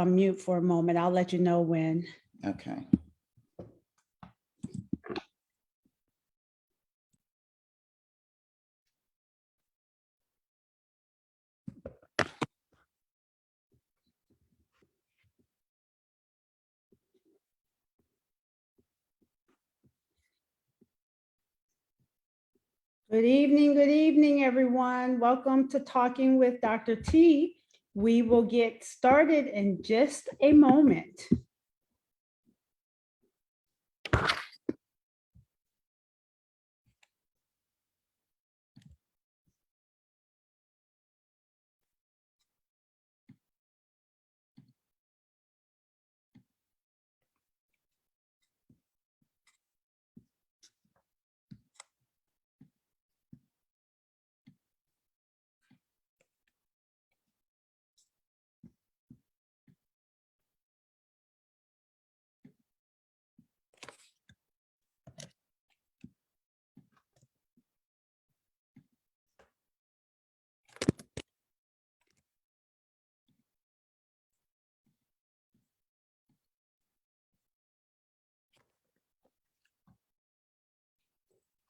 on mute for a moment. I'll let you know when. Okay. Good evening, everyone. Welcome to Talking with Dr. T. We will get started in just a moment.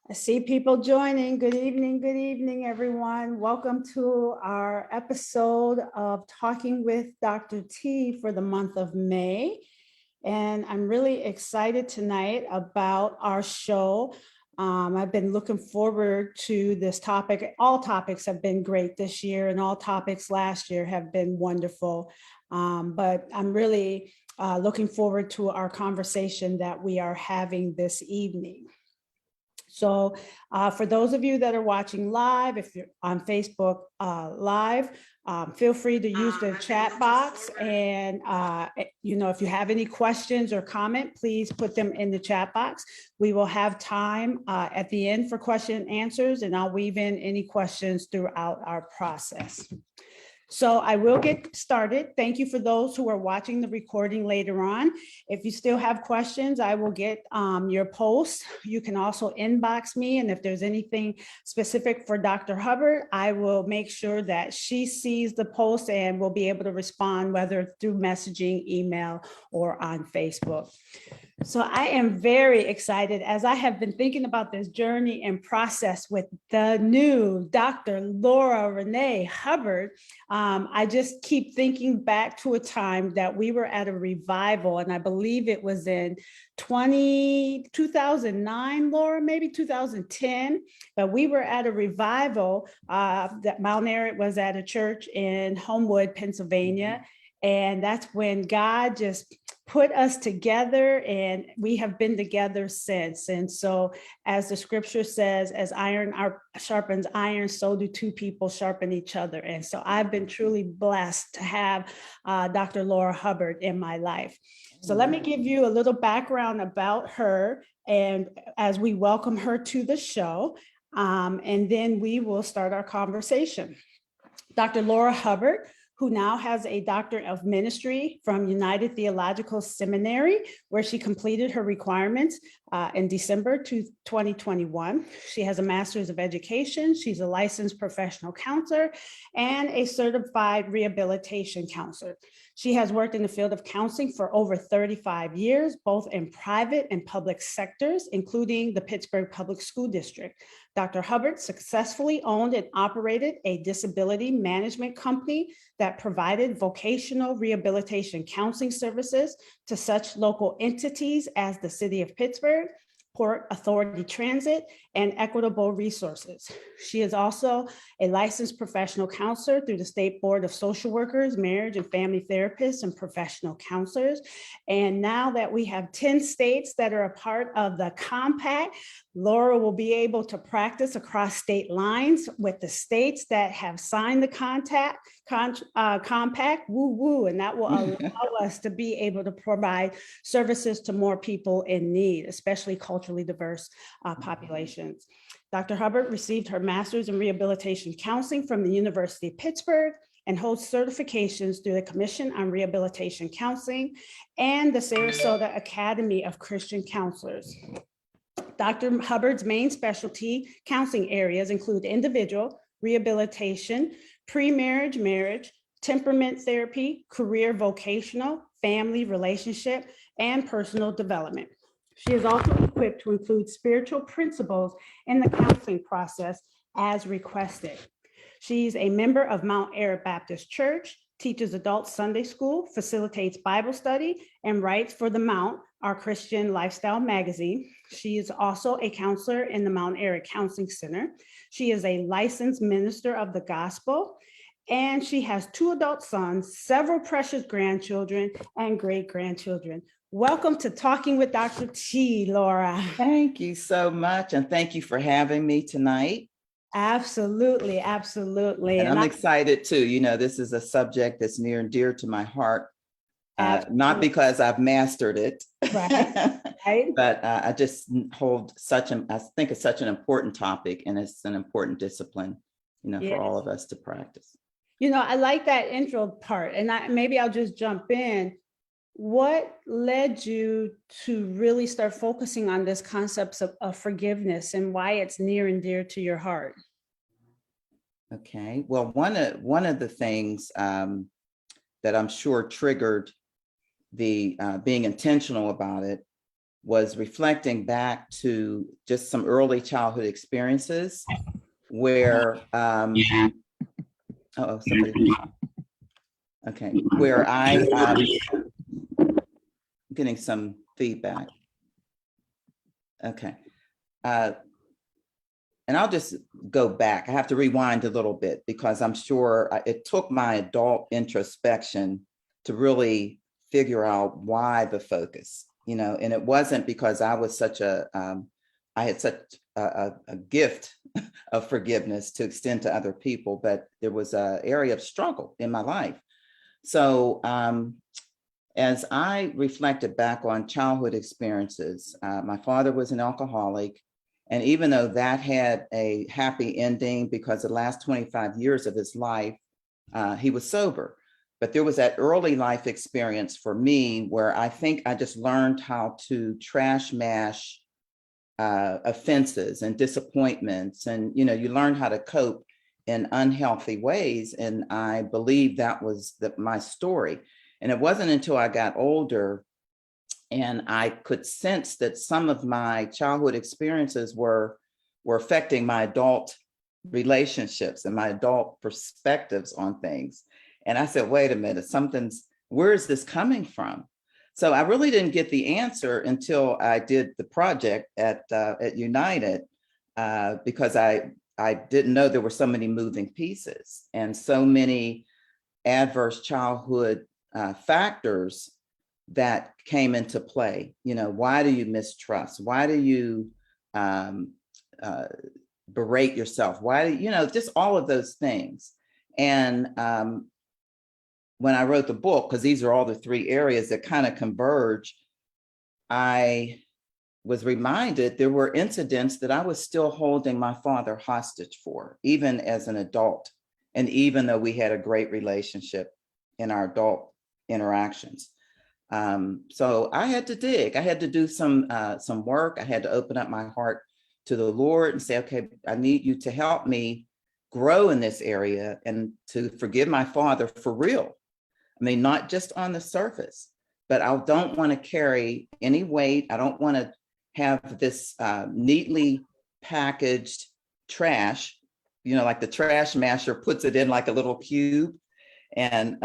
I see people joining. Good evening, everyone. Welcome to our episode of Talking with Dr. T for the month of May. And I'm really excited tonight about our show. I've been looking forward to this topic. All topics have been great this year, and all topics last year have been wonderful. But I'm really looking forward to our conversation that we are having this evening. So for those of you that are watching live, if you're on Facebook Live, feel free to use the chat box. And, if you have any questions or comment, please put them in the chat box. We will have time at the end for question and answers, and I'll weave in any questions throughout our process. So I will get started. Thank you for those who are watching the recording later on. If you still have questions, I will get your posts. You can also inbox me. And if there's anything specific for Dr. Hubbard, I will make sure that she sees the post and will be able to respond, whether through messaging, email, or on Facebook. So I am very excited as I have been thinking about this journey and process with the new Dr. Laura Renee Hubbard. I just keep thinking back to a time that we were at a revival, and I believe it was in 2009, Laura, maybe 2010, but we were at a revival that Mount Merritt was at a church in Homewood, Pennsylvania. And that's when God just put us together, and we have been together since. And so as the scripture says, as iron sharpens iron, so do two people sharpen each other. And so I've been truly blessed to have Dr. Laura Hubbard in my life. So let me give you a little background about her, and as we welcome her to the show, and then we will start our conversation. Dr. Laura Hubbard, who now has a doctorate of ministry from United Theological Seminary, where she completed her requirements in December 2021. She has a master's of education. She's a licensed professional counselor and a certified rehabilitation counselor. She has worked in the field of counseling for over 35 years, both in private and public sectors, including the Pittsburgh Public School District. Dr. Hubbard successfully owned and operated a disability management company that provided vocational rehabilitation counseling services to such local entities as the City of Pittsburgh, Port Authority Transit, and Equitable Resources. She is also a licensed professional counselor through the State Board of Social Workers, Marriage and Family Therapists, and Professional Counselors. And now that we have 10 states that are a part of the compact, Laura will be able to practice across state lines with the states that have signed the compact, and that will allow us to be able to provide services to more people in need, especially culturally diverse populations. Dr. Hubbard received her master's in rehabilitation counseling from the University of Pittsburgh and holds certifications through the Commission on Rehabilitation Counseling and the Sarasota Academy of Christian Counselors. Dr. Hubbard's main specialty counseling areas include individual, rehabilitation, pre-marriage, marriage, temperament therapy, career vocational, family relationship, and personal development. She is also equipped to include spiritual principles in the counseling process as requested. She's a member of Mount Airy Baptist Church, teaches adult Sunday school, facilitates Bible study, and writes for The Mount, our Christian lifestyle magazine. She is also a counselor in the Mount Airy Counseling Center. She is a licensed minister of the gospel, and she has 2 adult sons, several precious grandchildren, and great-grandchildren. Welcome to Talking with Dr. T, Laura. Thank you so much, and thank you for having me tonight. Absolutely, absolutely. And I'm excited too. You know, this is a subject that's near and dear to my heart, not because I've mastered it, right. but I just hold I think it's such an important topic, and it's an important discipline, for all of us to practice. I like that intro part, and maybe I'll just jump in. What led you to really start focusing on this concept of forgiveness and why it's near and dear to your heart? Okay, well, one of the things that I'm sure triggered the being intentional about it was reflecting back to just some early childhood experiences where where I'm getting some feedback. Okay. And I'll just go back. I have to rewind a little bit because I'm sure it took my adult introspection to really figure out why the focus, and it wasn't because I was I had such a gift of forgiveness to extend to other people, but there was an area of struggle in my life. So as I reflected back on childhood experiences, my father was an alcoholic. And even though that had a happy ending because the last 25 years of his life, he was sober. But there was that early life experience for me where I think I just learned how to trash mash offenses and disappointments. And, you learn how to cope in unhealthy ways. And I believe that was my story. And it wasn't until I got older and I could sense that some of my childhood experiences were affecting my adult relationships and my adult perspectives on things. And I said, wait a minute, where is this coming from? So I really didn't get the answer until I did the project at United, because I didn't know there were so many moving pieces and so many adverse childhood factors that came into play. Why do you mistrust? Why do you berate yourself? Why do just all of those things? And when I wrote the book, because these are all the 3 areas that kind of converge, I was reminded there were incidents that I was still holding my father hostage for, even as an adult. And even though we had a great relationship in our adult interactions. So I had to dig. I had to do some work. I had to open up my heart to the Lord and say, okay, I need you to help me grow in this area and to forgive my father for real. I mean, not just on the surface, but I don't want to carry any weight. I don't want to have this neatly packaged trash, like the trash masher puts it in like a little cube and,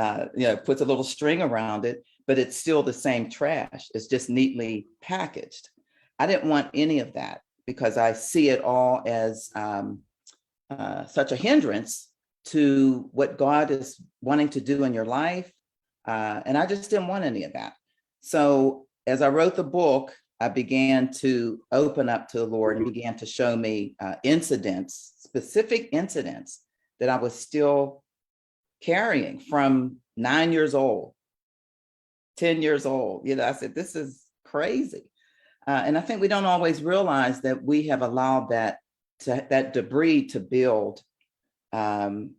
puts a little string around it, but it's still the same trash. It's just neatly packaged. I didn't want any of that because I see it all as such a hindrance to what God is wanting to do in your life. And I just didn't want any of that. So as I wrote the book, I began to open up to the Lord and began to show me specific incidents that I was still carrying from 9 years old, 10 years old. I said, this is crazy. And I think we don't always realize that we have allowed that debris to build. When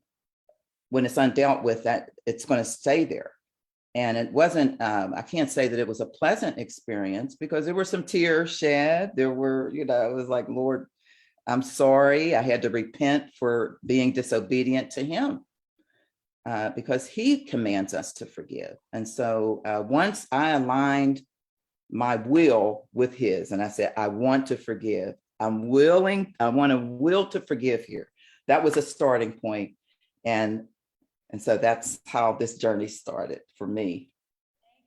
it's undealt with, that it's going to stay there. And it wasn't, I can't say that it was a pleasant experience because there were some tears shed. There were, it was like, Lord, I'm sorry. I had to repent for being disobedient to him. because he commands us to forgive. And so once I aligned my will with his, and I said, I want to forgive. I want to will to forgive here. That was a starting point. And so that's how this journey started for me.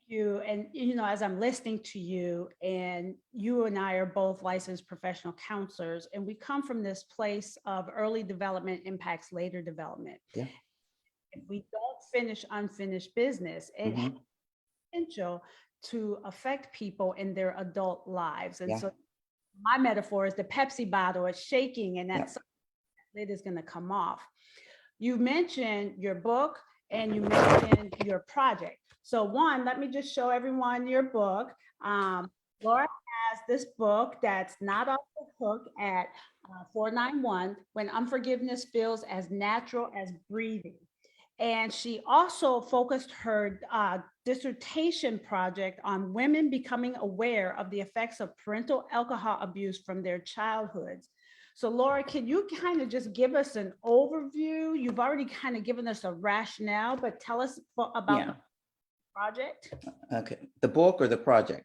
You and as I'm listening to you, and you and I are both licensed professional counselors, and we come from this place of early development impacts later development. Yeah. If we don't finish unfinished business, it has potential to affect people in their adult lives. And so my metaphor is the Pepsi bottle is shaking, and that lid is going to come off. You mentioned your book and you mentioned your project. So one, let me just show everyone your book. Laura has this book that's not off the hook at 491, When Unforgiveness Feels as Natural as Breathing. And she also focused her dissertation project on women becoming aware of the effects of parental alcohol abuse from their childhoods. So Laura, can you kind of just give us an overview? You've already kind of given us a rationale, but tell us about the project. Okay, the book or the project?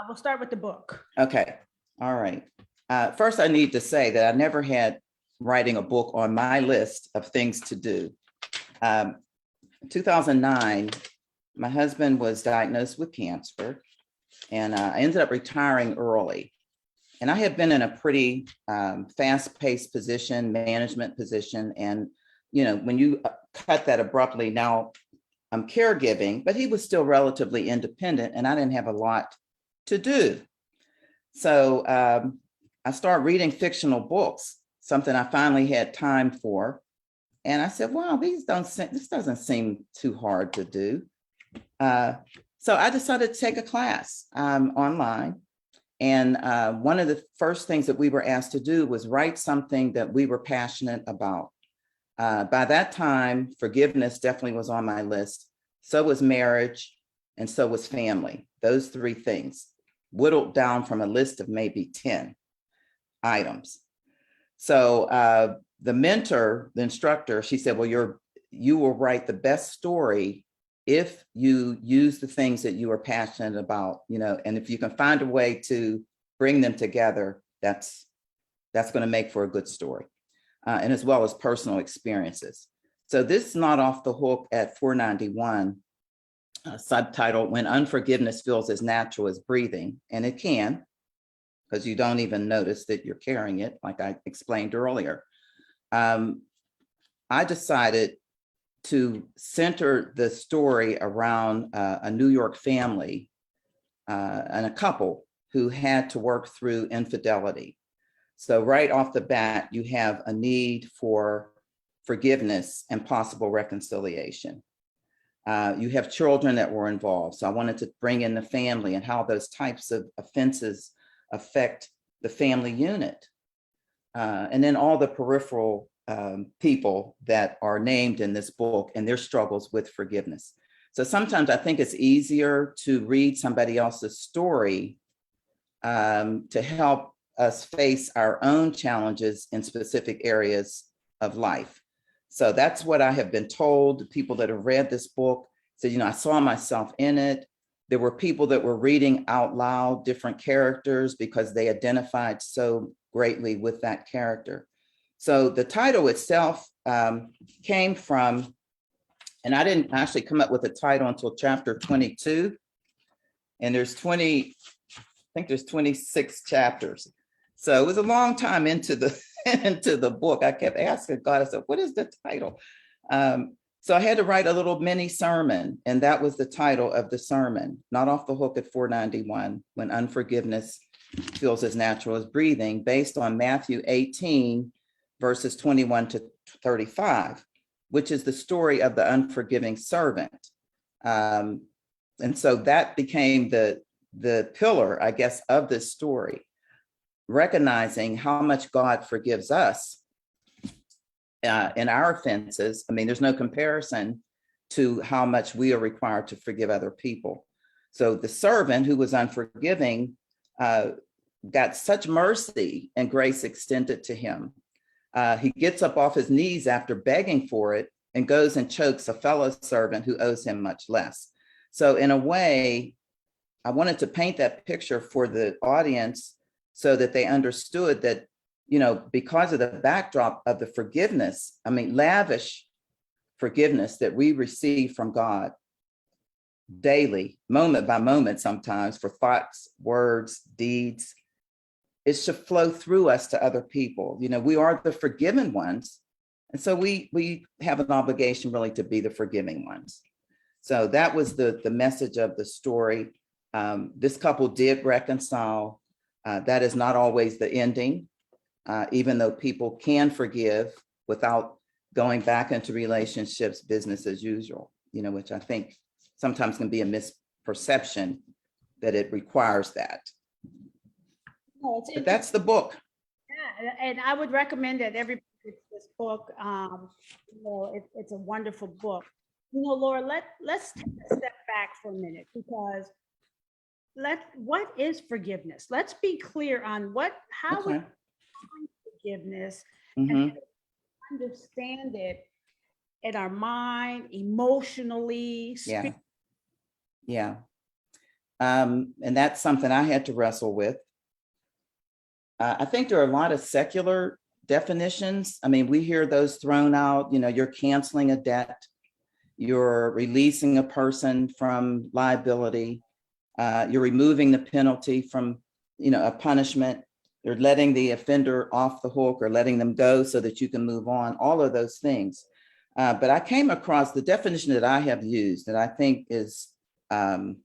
We'll start with the book. Okay, all right. First, I need to say that I never had writing a book on my list of things to do. 2009, my husband was diagnosed with cancer, and I ended up retiring early. And I had been in a pretty fast-paced position, management position. And, when you cut that abruptly, now I'm caregiving, but he was still relatively independent and I didn't have a lot to do. So I started reading fictional books, something I finally had time for. And I said, wow, this doesn't seem too hard to do. So I decided to take a class online. And one of the first things that we were asked to do was write something that we were passionate about. By that time, forgiveness definitely was on my list. So was marriage, and so was family. Those three things, whittled down from a list of maybe 10 items. So the mentor, the instructor, she said, well, you will write the best story if you use the things that you are passionate about, and if you can find a way to bring them together, that's going to make for a good story, and as well as personal experiences. So this is not off the hook at 491, subtitled When Unforgiveness Feels as Natural as Breathing, and it can, because you don't even notice that you're carrying it, like I explained earlier. I decided to center the story around a New York family and a couple who had to work through infidelity. So right off the bat, you have a need for forgiveness and possible reconciliation. You have children that were involved. So I wanted to bring in the family and how those types of offenses affect the family unit. And then all the peripheral people that are named in this book and their struggles with forgiveness. So sometimes I think it's easier to read somebody else's story to help us face our own challenges in specific areas of life. So that's what I have been told. People that have read this book said, I saw myself in it. There were people that were reading out loud different characters because they identified so greatly with that character. So the title itself came from, and I didn't actually come up with a title until chapter 22. And there's 26 chapters. So it was a long time into the book. I kept asking God, I said, what is the title? So I had to write a little mini sermon, and that was the title of the sermon, not off the hook at 491, When Unforgiveness Feels as Natural as Breathing, based on Matthew 18, verses 21 to 35, which is the story of the unforgiving servant. And so that became the pillar, I guess, of this story, recognizing how much God forgives us in our offenses. I mean, there's no comparison to how much we are required to forgive other people. So the servant who was unforgiving got such mercy and grace extended to him. He gets up off his knees after begging for it and goes and chokes a fellow servant who owes him much less. So in a way, I wanted to paint that picture for the audience so that they understood that, because of the backdrop of the forgiveness, lavish forgiveness that we receive from God daily, moment by moment, sometimes for thoughts, words, deeds, it should flow through us to other people. We are the forgiven ones. And so we have an obligation really to be the forgiving ones. So that was the message of the story. This couple did reconcile. That is not always the ending, even though people can forgive without going back into relationships, business as usual, which I think sometimes can be a misperception that it requires that. But that's the book. Yeah, and I would recommend that everybody reads this book. It's a wonderful book. Laura, let's take a step back for a minute, because what is forgiveness? Let's be clear on how we define forgiveness and understand it in our mind, emotionally. Yeah. And that's something I had to wrestle with. I think there are a lot of secular definitions. We hear those thrown out. You're canceling a debt, you're releasing a person from liability, you're removing the penalty from, a punishment, you're letting the offender off the hook or letting them go so that you can move on, all of those things. But I came across the definition that I have used that I think is one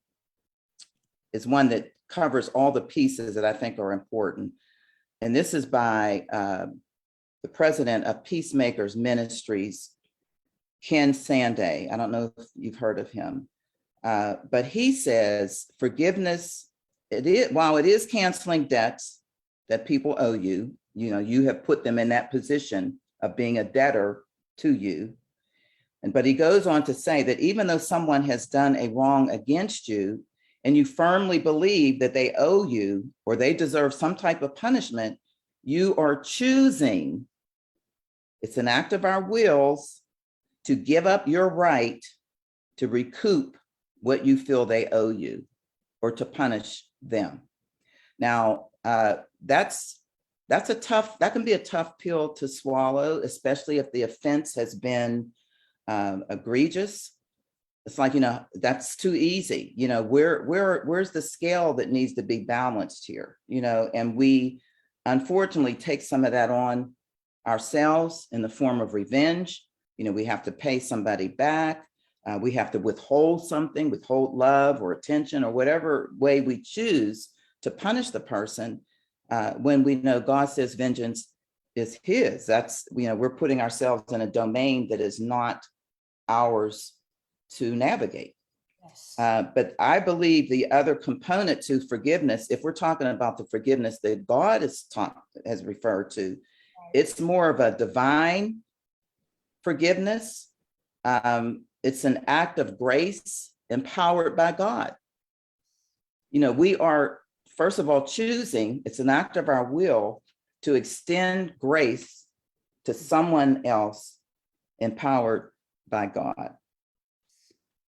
that covers all the pieces that I think are important. And this is by the president of Peacemakers Ministries, Ken Sande. I don't know if you've heard of him, but he says forgiveness, while it is canceling debts that people owe you, you have put them in that position of being a debtor to you. But he goes on to say that even though someone has done a wrong against you, and you firmly believe that they owe you or they deserve some type of punishment, you are choosing, it's an act of our wills, to give up your right to recoup what you feel they owe you or to punish them. Now, that can be a tough pill to swallow, especially if the offense has been egregious. It's like, that's too easy. Where's the scale that needs to be balanced here? And we unfortunately take some of that on ourselves in the form of revenge. We have to pay somebody back. We have to withhold something, withhold love or attention or whatever way we choose to punish the person, when we know God says vengeance is his. That's, we're putting ourselves in a domain that is not ours to navigate. Yes. But I believe the other component to forgiveness, if we're talking about the forgiveness that God has referred to, it's more of a divine forgiveness. It's an act of grace empowered by God. We are, first of all, choosing, it's an act of our will to extend grace to someone else empowered by God.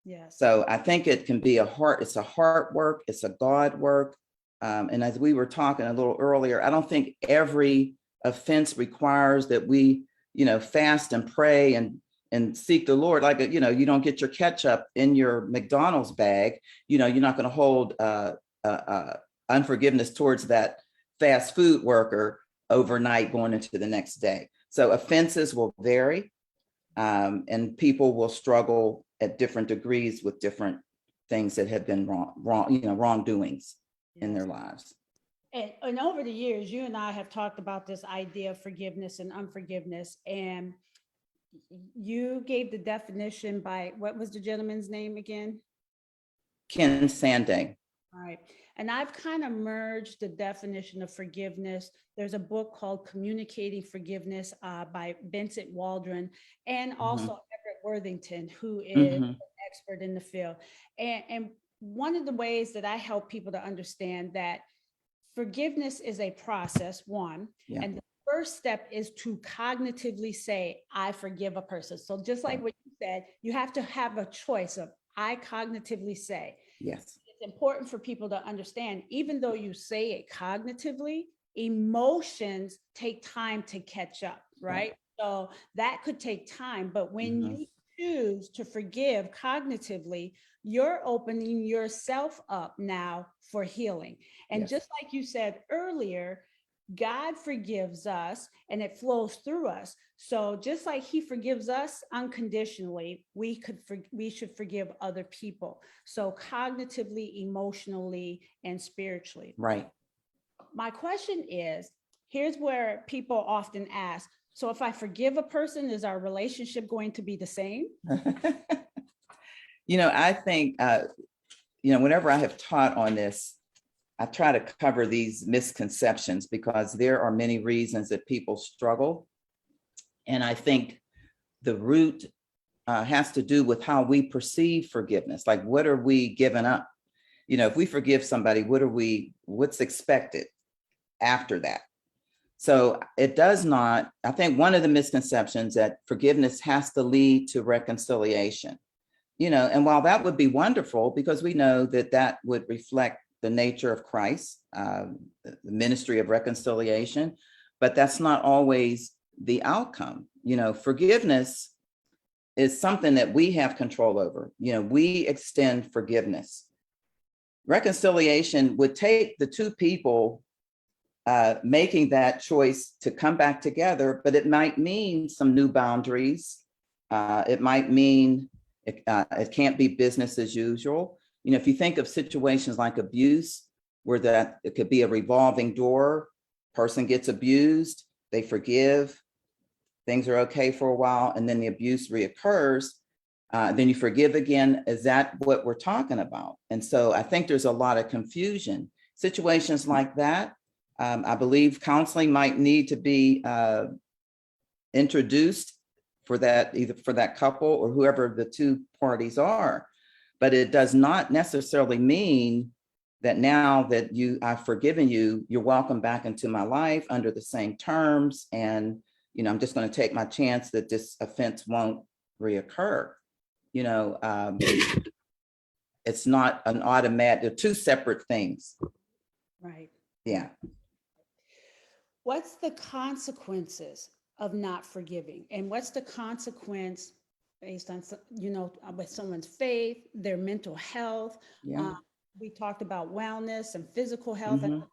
Yes. So I think it can be it's a heart work, it's a God work. And as we were talking a little earlier, I don't think every offense requires that we, fast and pray and seek the Lord. Like, you don't get your ketchup in your McDonald's bag. You're not going to hold unforgiveness towards that fast food worker overnight going into the next day. So offenses will vary, and people will struggle at different degrees with different things that have been wrongdoings in their lives. And over the years, you and I have talked about this idea of forgiveness and unforgiveness. And you gave the definition by, what was the gentleman's name again? Ken Sande. All right. And I've kind of merged the definition of forgiveness. There's a book called Communicating Forgiveness by Vincent Waldron, and also Everett Worthington, who is an expert in the field. And one of the ways that I help people to understand that forgiveness is a process, one, and the first step is to cognitively say, I forgive a person. So just like what you said, you have to have a choice of, I cognitively say. Yes. It's important for people to understand, even though you say it cognitively, emotions take time to catch up, right? So that could take time. But when you choose to forgive cognitively, you're opening yourself up now for healing. And just like you said earlier, God forgives us and it flows through us. So just like he forgives us unconditionally, we should forgive other people. So cognitively, emotionally, and spiritually. Right. My question is, here's where people often ask, so if I forgive a person, is our relationship going to be the same? I think, whenever I have taught on this, I try to cover these misconceptions because there are many reasons that people struggle. And I think the root has to do with how we perceive forgiveness. Like, what are we giving up? If we forgive somebody, what's expected after that? So it does not, I think one of the misconceptions that forgiveness has to lead to reconciliation, and while that would be wonderful because we know that would reflect the nature of Christ, the ministry of reconciliation, but that's not always the outcome. Forgiveness is something that we have control over. We extend forgiveness. Reconciliation would take the two people making that choice to come back together, but it might mean some new boundaries. It might mean it can't be business as usual. If you think of situations like abuse, where that it could be a revolving door, person gets abused, they forgive, things are okay for a while, and then the abuse reoccurs, then you forgive again. Is that what we're talking about? And so I think there's a lot of confusion. Situations like that, I believe counseling might need to be introduced for that, either for that couple or whoever the two parties are. But it does not necessarily mean that now that I've forgiven you, you're welcome back into my life under the same terms. And, I'm just going to take my chance that this offense won't reoccur. It's not an automatic, they're two separate things. Right. Yeah. What's the consequences of not forgiving? And what's the consequence based on, with someone's faith, their mental health? Yeah. We talked about wellness and physical health, and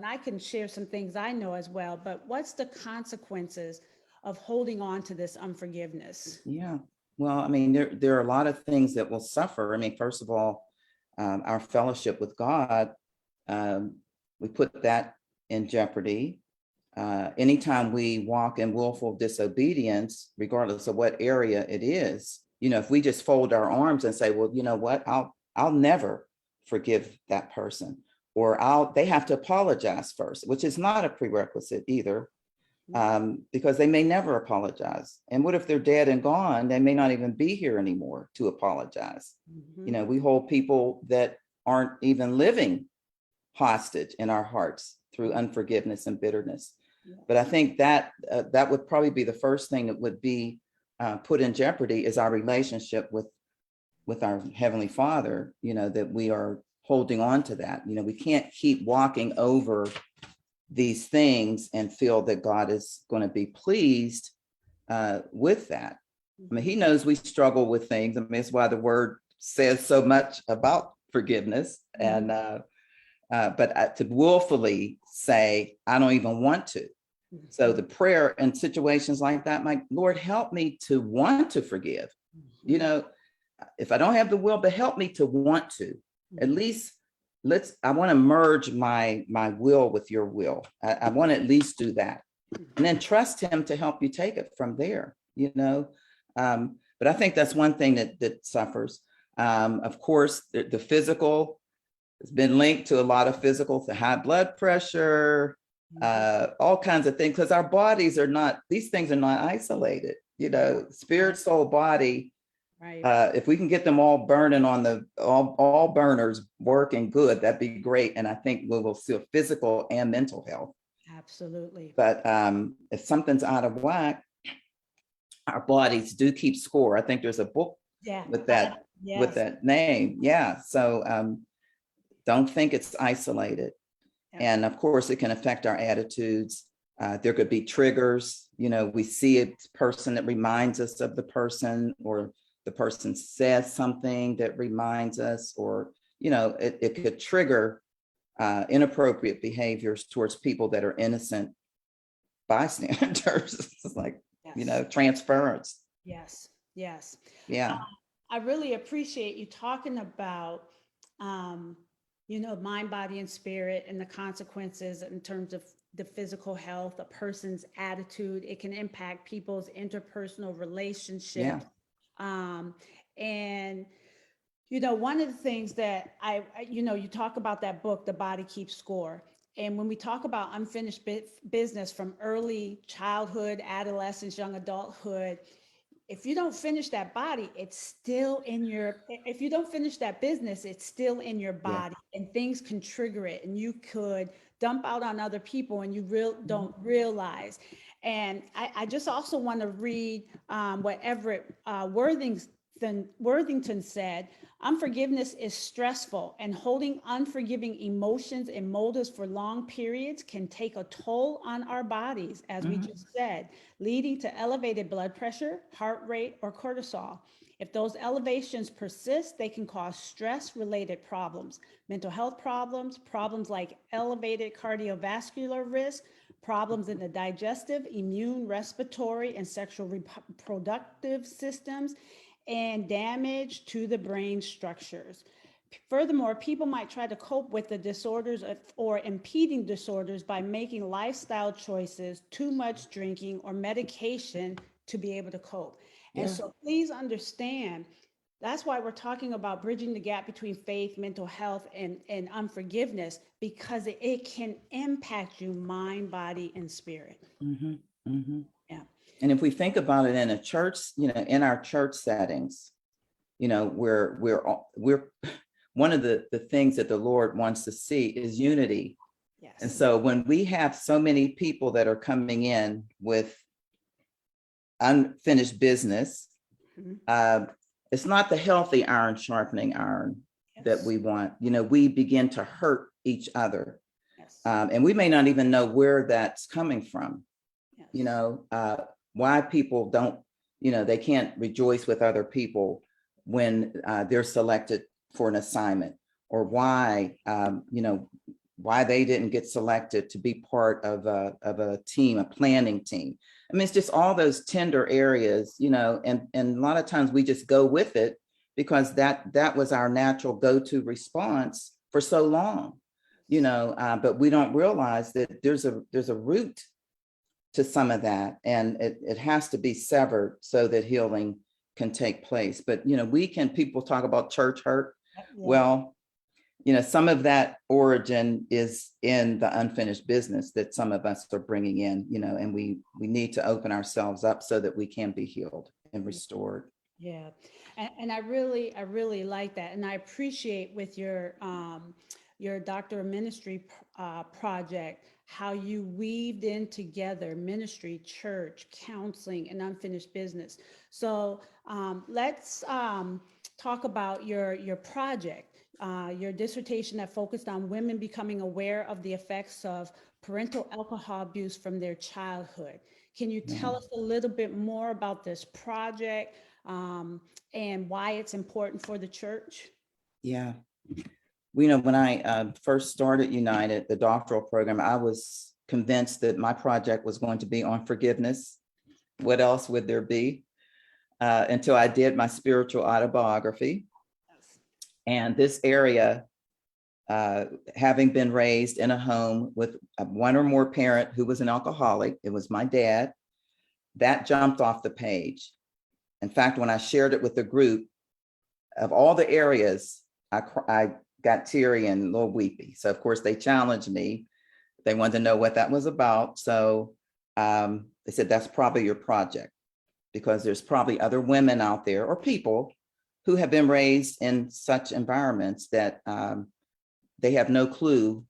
I can share some things I know as well, but what's the consequences of holding on to this unforgiveness? Yeah. Well, I mean, there are a lot of things that will suffer. I mean, first of all, our fellowship with God, we put that in jeopardy. Anytime we walk in willful disobedience, regardless of what area it is, if we just fold our arms and say, well, you know what, I'll never forgive that person, or they have to apologize first, which is not a prerequisite either, because they may never apologize. And what if they're dead and gone? They may not even be here anymore to apologize. We hold people that aren't even living hostage in our hearts through unforgiveness and bitterness. But I think that would probably be the first thing that would be put in jeopardy, is our relationship with our Heavenly Father, that we are holding on to that. We can't keep walking over these things and feel that God is going to be pleased with that. I mean, he knows we struggle with things. I mean, it's why the word says so much about forgiveness. And but to willfully say, I don't even want to. So the prayer in situations like that, my Lord, help me to want to forgive. If I don't have the will, but help me to want to. At least I want to merge my will with your will. I want to at least do that. And then trust him to help you take it from there, But I think that's one thing that suffers. Of course, the physical has been linked to a lot of physical, to high blood pressure, all kinds of things, because our bodies these things are not isolated, spirit, soul, body. Right. If we can get them all burning on all burners working good, that'd be great. And I think we will see physical and mental health. Absolutely. But if something's out of whack, our bodies do keep score. I think there's a book Yeah. with that with Yes. that name. Yeah. So don't think it's isolated. Yeah. And of course, it can affect our attitudes. There could be triggers. We see a person that reminds us of the person, or the person says something that reminds us, or, it could trigger inappropriate behaviors towards people that are innocent bystanders. It's like, Yes. transference. Yes. Yes. Yeah. I really appreciate you talking about, mind, body, and spirit, and the consequences in terms of the physical health, a person's attitude. It can impact people's interpersonal relationships. Yeah. And one of the things that you talk about that book, The Body Keeps Score. And when we talk about unfinished business from early childhood, adolescence, young adulthood, if you don't finish that body, it's still in your, if you don't finish that business, it's still in your Yeah. body, and things can trigger it, and you could dump out on other people, and you don't realize. And I just also want to read what Everett Worthington said. Unforgiveness is stressful, and holding unforgiving emotions and motives for long periods can take a toll on our bodies, as we just said, leading to elevated blood pressure, heart rate, or cortisol. If those elevations persist, they can cause stress-related problems, mental health problems, problems like elevated cardiovascular risk, problems in the digestive, immune, respiratory, and sexual reproductive systems, and damage to the brain structures. Furthermore, people might try to cope with the disorders or impeding disorders by making lifestyle choices, too much drinking, or medication to be able to cope. And Yeah. so please understand, that's why we're talking about bridging the gap between faith, mental health, and unforgiveness, because it can impact you mind, body, and spirit. Mhm. Mhm. Yeah. And if we think about it in a church, in our church settings, we're one of the things that the Lord wants to see is unity. Yes. And so when we have so many people that are coming in with unfinished business, Mhm. it's not the healthy iron sharpening iron that Yes. we want. We begin to hurt each other. Yes. And we may not even know where that's coming from. Yes. Why people don't, they can't rejoice with other people when they're selected for an assignment, or why they didn't get selected to be part of a team, a planning team. I mean, it's just all those tender areas, and a lot of times we just go with it because that was our natural go-to response for so long, but we don't realize that there's a root to some of that, and it has to be severed so that healing can take place. But people talk about church hurt. Yeah. Well, some of that origin is in the unfinished business that some of us are bringing in, and we need to open ourselves up so that we can be healed and restored. Yeah. And I really like that. And I appreciate with your doctor of ministry project, how you weaved in together ministry, church, counseling, and unfinished business. So let's talk about your project, your dissertation that focused on women becoming aware of the effects of parental alcohol abuse from their childhood. Can you tell us a little bit more about this project and why it's important for the church? Yeah. When I first started United, the doctoral program, I was convinced that my project was going to be on forgiveness. What else would there be? Until I did my spiritual autobiography. Yes. And this area, having been raised in a home with one or more parent who was an alcoholic, it was my dad, that jumped off the page. In fact, when I shared it with the group, of all the areas, I got teary and a little weepy. So of course they challenged me. They wanted to know what that was about. So they said, that's probably your project, because there's probably other women out there or people who have been raised in such environments that they have no clue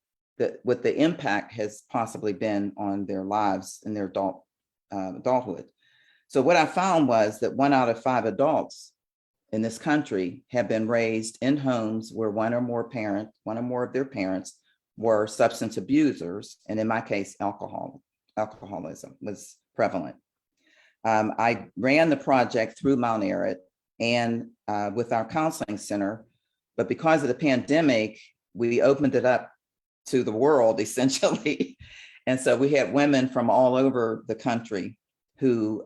what the impact has possibly been on their lives and their adulthood. So what I found was that 1 out of 5 adults in this country have been raised in homes where one or more of their parents were substance abusers. And in my case, alcoholism was prevalent. I ran the project through Mount Airy and with our counseling center, but because of the pandemic, we opened it up to the world essentially. And so we had women from all over the country who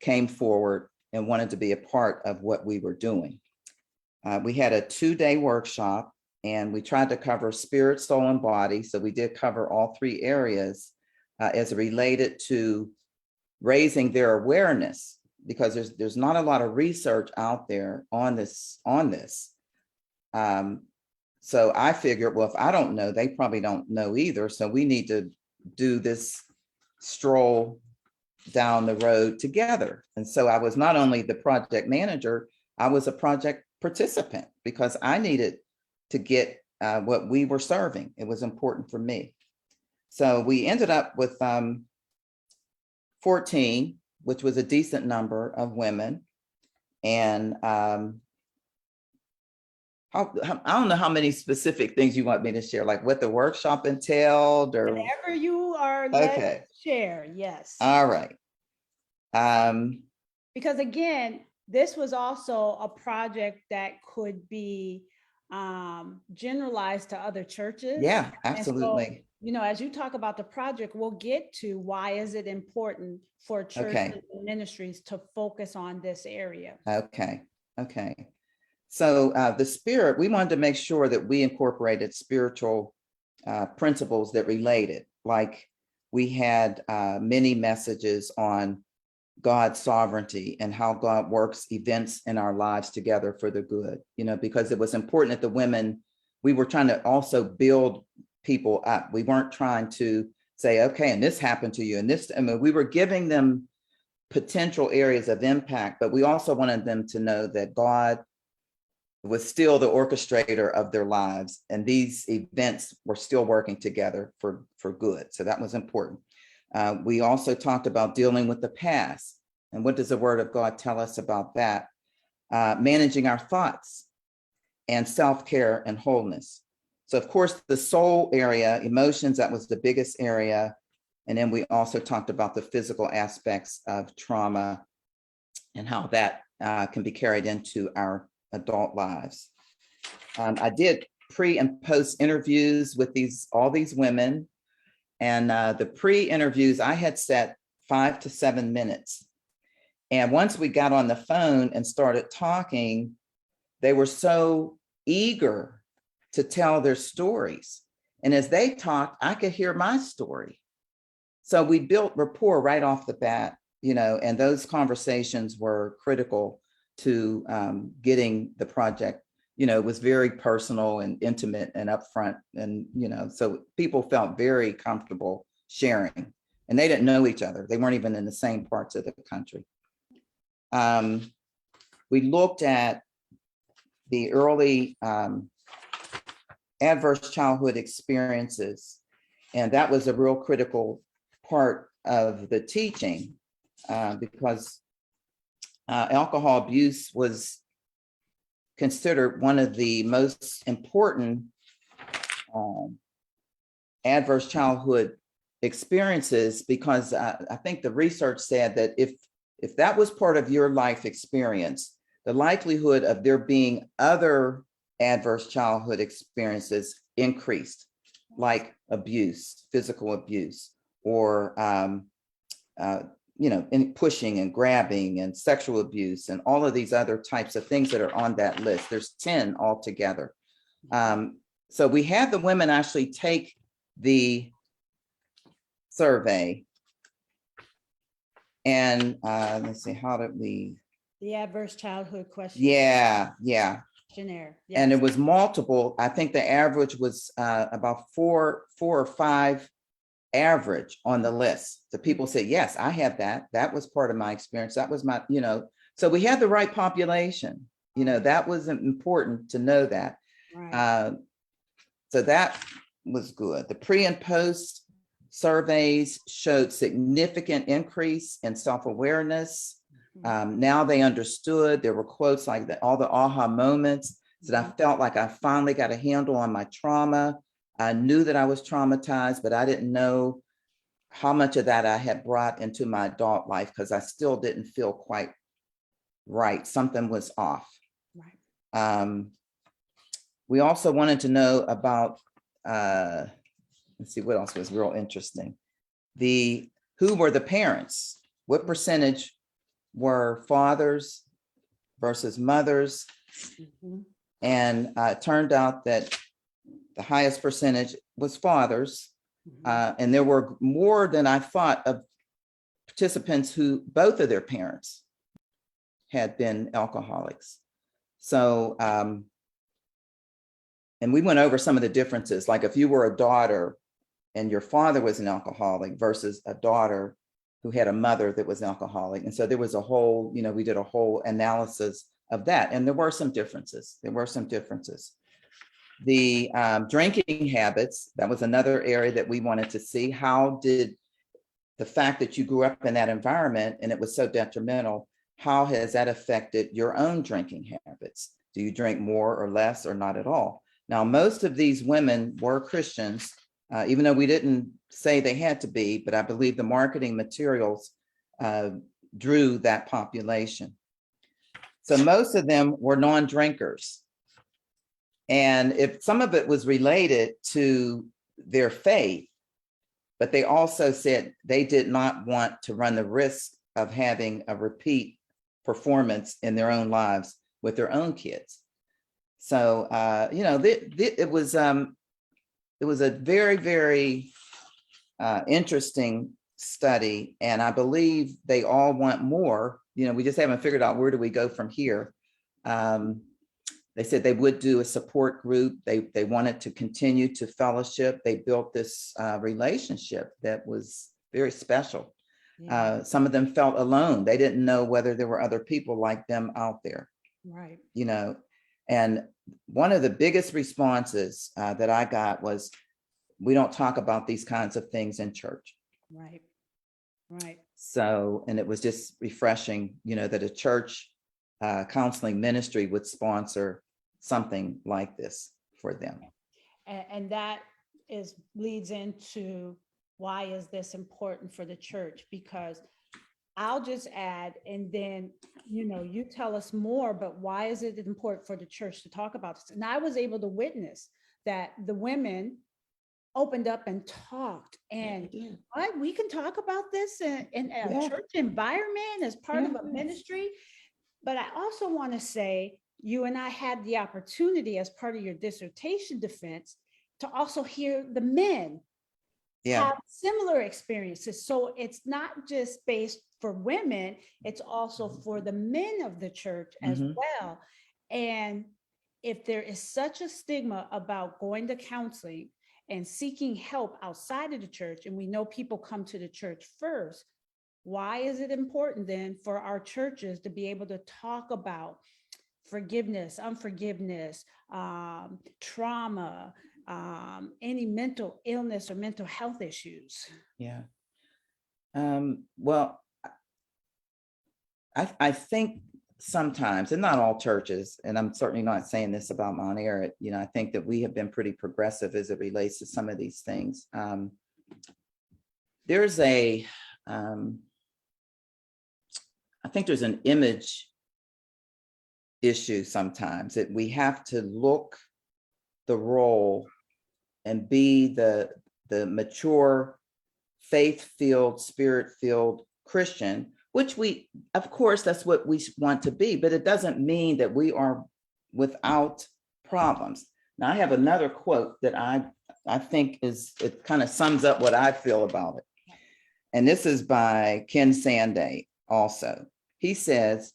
came forward and wanted to be a part of what we were doing. We had a 2-day workshop and we tried to cover spirit, soul, and body. So we did cover all 3 areas as related to raising their awareness, because there's not a lot of research out there on this. So I figured, well, if I don't know, they probably don't know either. So we need to do this stroll down the road together. And so I was not only the project manager, I was a project participant because I needed to get what we were serving. It was important for me. So we ended up with 14, which was a decent number of women. And I don't know how many specific things you want me to share, like what the workshop entailed or whatever you are led okay. to share. Yes. All right. Because again, this was also a project that could be generalized to other churches. Yeah, absolutely. So, as you talk about the project, we'll get to why is it important for churches and ministries to focus on this area. Okay. So the spirit, we wanted to make sure that we incorporated spiritual principles that related, like we had many messages on God's sovereignty and how God works events in our lives together for the good, because it was important that the women, we were trying to also build people up. We weren't trying to say, okay, and this happened to you. And this, we were giving them potential areas of impact, but we also wanted them to know that God was still the orchestrator of their lives. And these events were still working together for good. So that was important. We also talked about dealing with the past. And what does the word of God tell us about that? Managing our thoughts and self-care and wholeness. So of course, the soul area, emotions, that was the biggest area. And then we also talked about the physical aspects of trauma and how that can be carried into our adult lives. I did pre and post interviews with all these women. And the pre-interviews, I had set 5 to 7 minutes. And once we got on the phone and started talking, they were so eager to tell their stories. And as they talked, I could hear my story. So we built rapport right off the bat, and those conversations were critical to getting the project. It was very personal and intimate and upfront. And, so people felt very comfortable sharing, and they didn't know each other. They weren't even in the same parts of the country. We looked at the early adverse childhood experiences, and that was a real critical part of the teaching because alcohol abuse was considered one of the most important adverse childhood experiences, because I think the research said that if that was part of your life experience, the likelihood of there being other adverse childhood experiences increased, like abuse, physical abuse, or in pushing and grabbing and sexual abuse and all of these other types of things that are on that list. There's 10 altogether. So we had the women actually take the survey. And let's see, how did we? The adverse childhood question. Yeah. Questionnaire. Yes. And it was multiple. I think the average was about four or five average on the list. The people said, yes, I had that. That was part of my experience. That was my, so we had the right population. That was important to know that. Right. So that was good. The pre and post surveys showed significant increase in self-awareness. Now they understood. There were quotes like that, all the aha moments, that I felt like I finally got a handle on my trauma. I knew that I was traumatized, but I didn't know how much of that I had brought into my adult life because I still didn't feel quite right. Something was off. Right. We also wanted to know about, let's see, what else was real interesting. Who were the parents? What percentage were fathers versus mothers? And it turned out that the highest percentage was fathers. And there were more than I thought of participants who both of their parents had been alcoholics. So, and we went over some of the differences, like if you were a daughter and your father was an alcoholic versus a daughter who had a mother that was alcoholic. And so there was a whole, we did a whole analysis of that. And there were some differences. The drinking habits, that was another area that we wanted to see. How did the fact that you grew up in that environment and it was so detrimental, how has that affected your own drinking habits? Do you drink more or less or not at all? Now, most of these women were Christians, even though we didn't say they had to be, but I believe the marketing materials drew that population. So most of them were non-drinkers. And if some of it was related to their faith, but they also said they did not want to run the risk of having a repeat performance in their own lives with their own kids. So, it was a very, very interesting study. And I believe they all want more. We just haven't figured out where do we go from here. They said they would do a support group. They wanted to continue to fellowship. They built this relationship that was very special. Yeah. Some of them felt alone. They didn't know whether there were other people like them out there. Right. And one of the biggest responses that I got was, we don't talk about these kinds of things in church. Right. So, and it was just refreshing, that a church counseling ministry would sponsor something like this for them. And that leads into why is this important for the church? Because I'll just add, and then, you tell us more, but why is it important for the church to talk about this? And I was able to witness that the women opened up and talked, and we can talk about this in a church environment as part of a ministry. But I also want to say, you and I had the opportunity as part of your dissertation defense to also hear the men have similar experiences. So it's not just based for women, it's also for the men of the church as well. And if there is such a stigma about going to counseling and seeking help outside of the church, and we know people come to the church first, why is it important then for our churches to be able to talk about forgiveness, unforgiveness, trauma, any mental illness or mental health issues? Yeah. Well, I think sometimes, and not all churches, and I'm certainly not saying this about Mount Airy, I think that we have been pretty progressive as it relates to some of these things. There's I think there's an image issue sometimes that we have to look the role and be the mature, faith-filled, spirit-filled Christian, which of course, that's what we want to be, but it doesn't mean that we are without problems. Now, I have another quote that I think it kind of sums up what I feel about it. And this is by Ken Sande also. He says,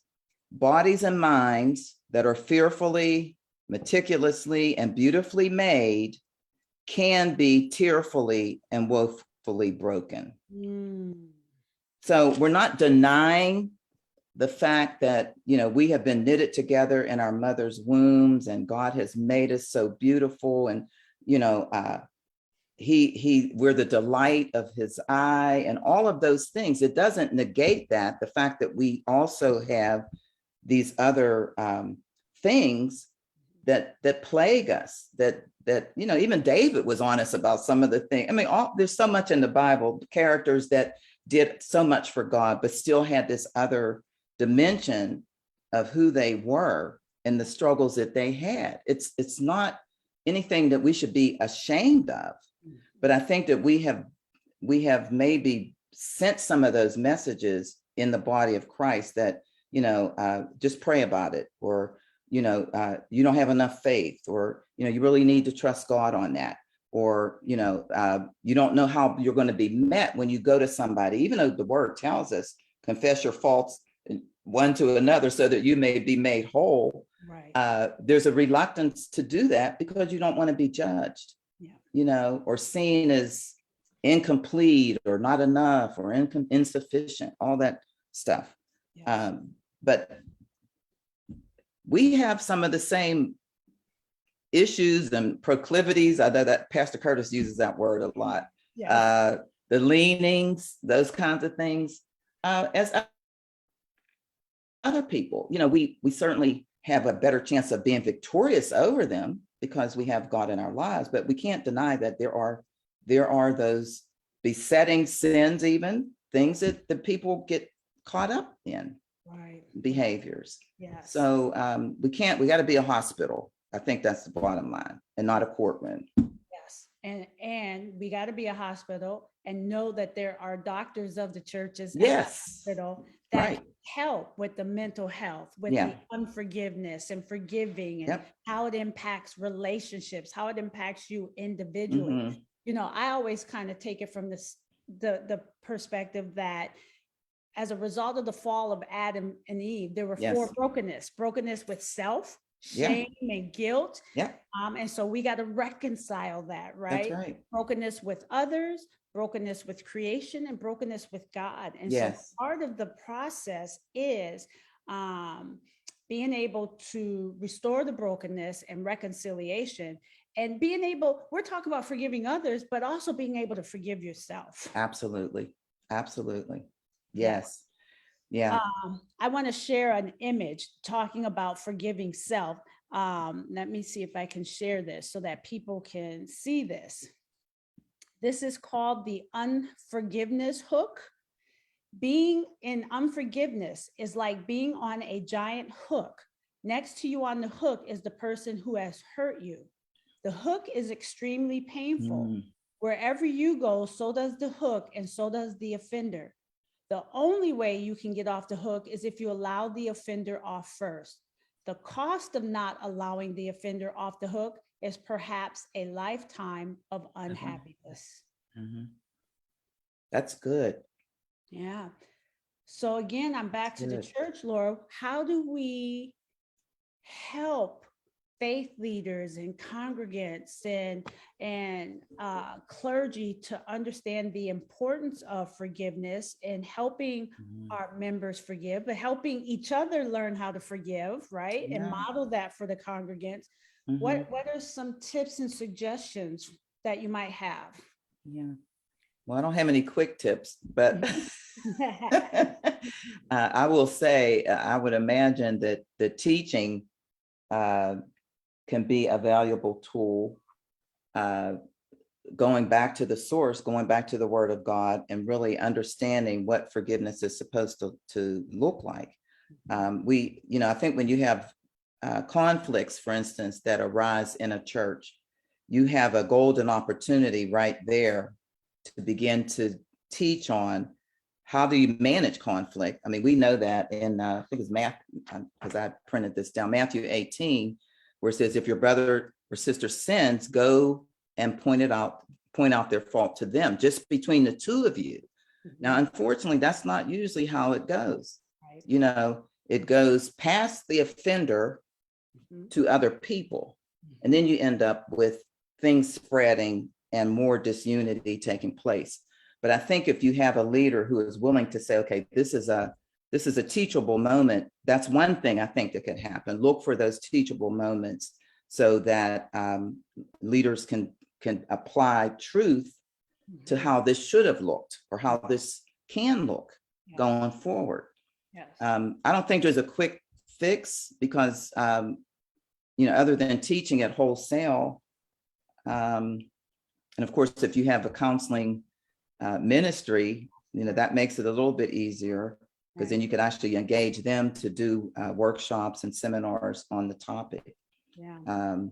bodies and minds that are fearfully, meticulously, and beautifully made can be tearfully and woefully broken. So we're not denying the fact that, we have been knitted together in our mother's wombs and God has made us so beautiful. And, we're the delight of his eye and all of those things. It doesn't negate that, the fact that we also have these other things that plague us, that even David was honest about some of the things. I mean, there's so much in the Bible, characters that did so much for God, but still had this other dimension of who they were and the struggles that they had. It's not anything that we should be ashamed of, but I think that we have maybe sent some of those messages in the body of Christ that, just pray about it, or, you don't have enough faith, or, you really need to trust God on that. Or, you don't know how you're going to be met when you go to somebody, even though the word tells us, confess your faults one to another so that you may be made whole. Right. There's a reluctance to do that because you don't want to be judged, or seen as incomplete or not enough or insufficient, all that stuff. Yes. But we have some of the same issues and proclivities. I know that Pastor Curtis uses that word a lot. Yes. The leanings, those kinds of things, as other people. We certainly have a better chance of being victorious over them because we have God in our lives, but we can't deny that there are those besetting sins, even things that the people get caught up in. Right. Behaviors. Yes. So we got to be a hospital. I think that's the bottom line, and not a courtroom. Yes. And we got to be a hospital and know that there are doctors of the churches at the hospital that can help with the mental health, with the unforgiveness and forgiving, and how it impacts relationships, how it impacts you individually. Mm-hmm. I always kind of take it from the perspective that as a result of the fall of Adam and Eve, there were four brokenness with self, shame, and guilt. Yeah. And so we got to reconcile that, right? That's right. Brokenness with others, brokenness with creation, and brokenness with God. And so part of the process is being able to restore the brokenness and reconciliation, and we're talking about forgiving others, but also being able to forgive yourself. Absolutely. Yes. Yeah. I want to share an image talking about forgiving self. Let me see if I can share this so that people can see this. This is called the Unforgiveness Hook. Being in unforgiveness is like being on a giant hook. Next to you on the hook is the person who has hurt you. The hook is extremely painful. Wherever you go, so does the hook, and so does the offender. The only way you can get off the hook is if you allow the offender off first. The cost of not allowing the offender off the hook is perhaps a lifetime of unhappiness. Mm-hmm. That's good. Yeah. So again, I'm back to the church, Laura. How do we help faith leaders and congregants and clergy to understand the importance of forgiveness and helping our members forgive, but helping each other learn how to forgive, right? And model that for the congregants. What are some tips and suggestions that you might have? Yeah. Well, I don't have any quick tips, but I will say, I would imagine that the teaching can be a valuable tool, going back to the source, going back to the Word of God, and really understanding what forgiveness is supposed to look like. I think when you have conflicts, for instance, that arise in a church, you have a golden opportunity right there to begin to teach on how do you manage conflict. I mean, we know that in, I think it's Matthew, because I printed this down, Matthew 18, where it says, if your brother or sister sins, go and point out their fault to them, just between the two of you. Now, unfortunately, that's not usually how it goes. Right. It goes past the offender to other people. And then you end up with things spreading and more disunity taking place. But I think if you have a leader who is willing to say, okay, this is a teachable moment, that's one thing I think that could happen. Look for those teachable moments so that leaders can can apply truth to how this should have looked or how this can look going forward. Yes. I don't think there's a quick fix because, other than teaching it wholesale, and of course, if you have a counseling ministry, that makes it a little bit easier because then you could actually engage them to do workshops and seminars on the topic. Yeah.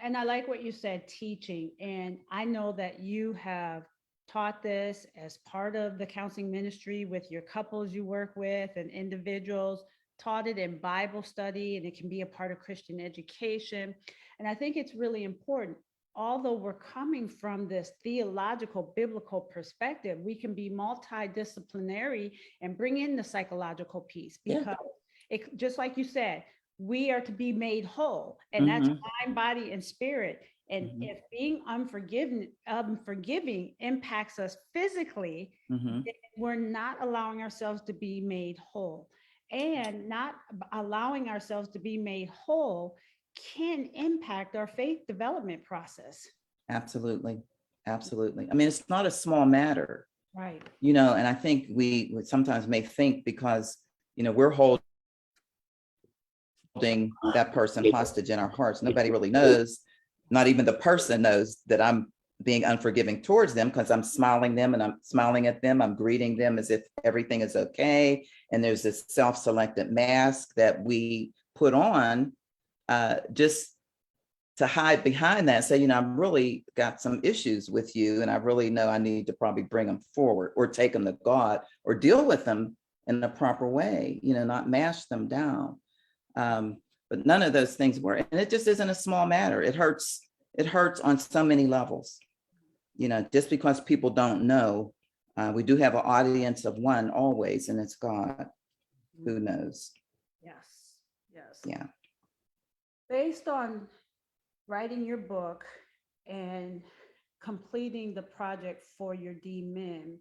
And I like what you said, teaching. And I know that you have taught this as part of the counseling ministry with your couples you work with and individuals, taught it in Bible study, and it can be a part of Christian education. And I think it's really important. Although we're coming from this theological, biblical perspective, we can be multidisciplinary and bring in the psychological piece because it, just like you said, we are to be made whole, and that's mind, body, and spirit. And if being unforgiving impacts us physically, we're not allowing ourselves to be made whole. And not allowing ourselves to be made whole can impact our faith development process. Absolutely. I mean, it's not a small matter. Right. And I think we would sometimes may think because, we're holding that person hostage in our hearts. Nobody really knows, not even the person knows that I'm being unforgiving towards them because I'm smiling them and I'm smiling at them. I'm greeting them as if everything is okay. And there's this self-selected mask that we put on just to hide behind that and say, I've really got some issues with you. And I really know I need to probably bring them forward or take them to God or deal with them in a proper way, not mash them down. But none of those things work. And it just isn't a small matter. It hurts on so many levels. Just because people don't know, we do have an audience of one always, and it's God who knows. Yes. Yeah. Based on writing your book and completing the project for your D-Men,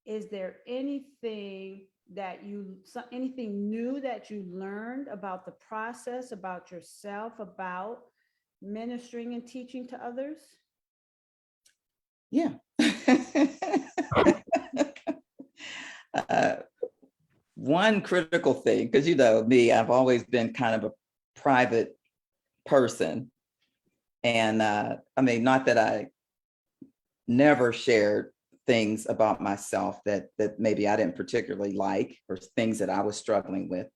is there anything new that you learned about the process, about yourself, about ministering and teaching to others? Yeah. One critical thing, because me, I've always been kind of a private person. And I mean, not that I never shared things about myself that maybe I didn't particularly like or things that I was struggling with.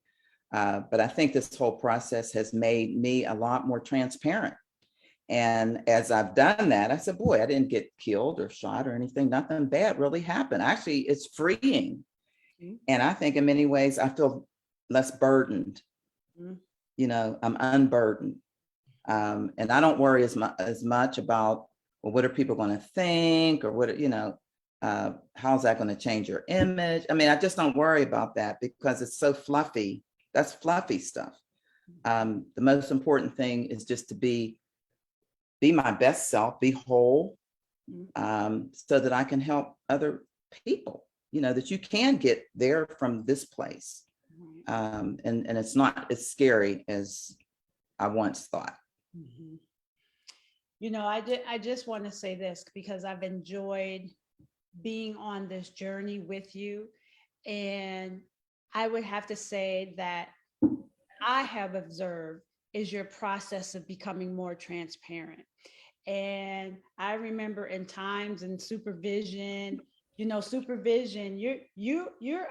But I think this whole process has made me a lot more transparent. And as I've done that, I said, boy, I didn't get killed or shot or anything. Nothing bad really happened. Actually, it's freeing. And I think in many ways, I feel less burdened. I'm unburdened. And I don't worry as much about, well, what are people going to think or what, how's that going to change your image? I mean, I just don't worry about that because it's so fluffy. That's fluffy stuff. The most important thing is just to be my best self, be whole, so that I can help other people, that you can get there from this place. And it's not as scary as I once thought. I just want to say this because I've enjoyed being on this journey with you. And I would have to say that I have observed is your process of becoming more transparent. And I remember in times in supervision, you're